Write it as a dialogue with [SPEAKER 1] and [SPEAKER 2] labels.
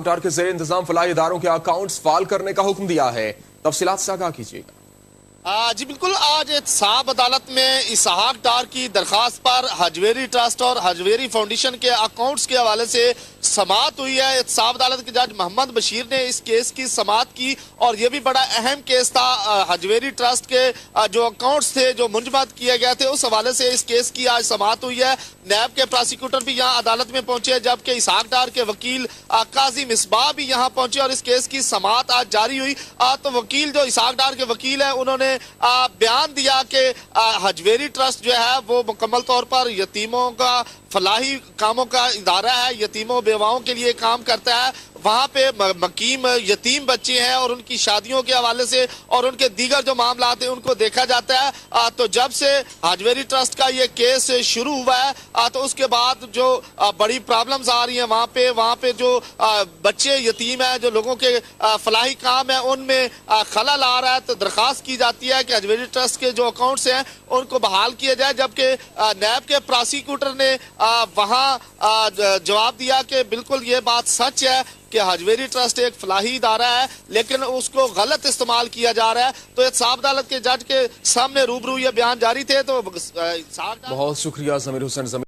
[SPEAKER 1] डार के ज़ेर इंतजाम फलाही इदारों के अकाउंट्स फाल करने का हुक्म दिया है। तफसीलात से आगाह कीजिएगा।
[SPEAKER 2] जी बिल्कुल, आज एहतसाब अदालत में इसहाक डार की दरखास्त पर हजवेरी ट्रस्ट और हजवेरी फाउंडेशन के अकाउंट्स के हवाले से समाअत हुई है। एहतसाब अदालत के जज मोहम्मद बशीर ने इस केस की समाअत की और यह भी बड़ा अहम केस था। हजवेरी ट्रस्ट के जो अकाउंट्स थे जो मुंजमद किए गए थे, उस हवाले से इस केस की आज समाअत हुई है। नैब के प्रोसिक्यूटर भी यहाँ अदालत में पहुंचे, जबकि इसहाक डार के वकील काजी मिसबाह भी यहाँ पहुंचे और इस केस की समाअत आज जारी हुई। तो वकील जो इसहाक डार के वकील है, उन्होंने बयान दिया कि हजवेरी ट्रस्ट जो है वो मुकम्मल तौर पर यतीमों का फलाही कामों का इदारा है, यतीमों बेवाओं के लिए काम करता है। वहाँ पे मकीम यतीम बच्चे हैं और उनकी शादियों के हवाले से और उनके दीगर जो मामला हैं उनको देखा जाता है। तो जब से हजवेरी ट्रस्ट का ये केस शुरू हुआ है, तो उसके बाद जो बड़ी प्रॉब्लम्स आ रही हैं वहाँ पे जो बच्चे यतीम हैं, जो लोगों के फलाही काम है, उनमें खलल आ रहा है। तो दरख्वास्त की जाती है कि हजवेरी ट्रस्ट के जो अकाउंट्स हैं उनको बहाल किया जाए, जबकि नैब के प्रोसिक्यूटर ने वहाँ जवाब दिया कि बिल्कुल ये बात सच है कि हजवेरी ट्रस्ट एक फलाही इदारा है, लेकिन उसको गलत इस्तेमाल किया जा रहा है। तो एहतसाब अदालत के जज के सामने रूबरू ये बयान जारी थे। तो
[SPEAKER 1] बहुत शुक्रिया ज़मीर हुसैन।